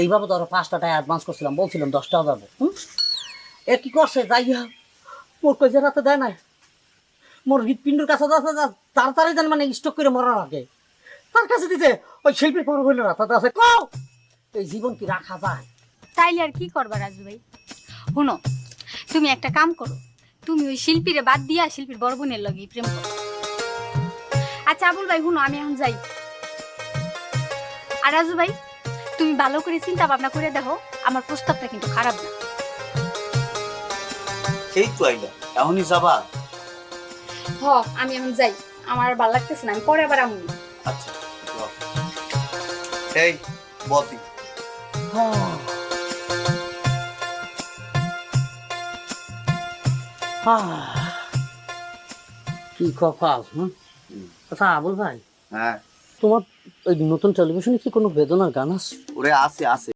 এইভাবে ধরো 5টা টাকা অ্যাডভান্স করছিলাম, বলছিলাম 10 টাকা যাবো। এ কি করছে যাইয়া মোর কইছে রাতে দেয় নাই, মোর হৃৎপিণ্ডের কাছে তাড়াতাড়ি দেন মানে স্টক করে মরার আগে তার কাছে দিতে ওই শিল্পীর পর হইল না তাতে আছে কও এই জীবন কি রাখা যায়? তাইলে আর কি করবা রাজু ভাই? শুনো, তুমি একটা কাম করো, তুমি ওই শিল্পীরে বাদ দিয়া শিল্পীর বড় বোনের লগে প্রেম করো। আচ্ছা আবুল ভাই শুনো, আমি এখন যাই। আর রাজু ভাই, তুমি ভালো করে চিন্তা ভাবনা করে দেখো, আমার প্রস্তাবটা কিন্তু খারাপ না। সেই তো আইলা, এখনই যাবা? হ, আমি এখন যাই, আমার আর ভালো লাগতেছে না, আমি পরে আবার আমুনি। আচ্ছা যাও। এই বতি কি কপাল। আচ্ছা আবুল ভাই, হ্যাঁ তোমার ওই নতুন টেলিভিশনে কি কোনো বেদনার গান আছে? ওরে আছে আছে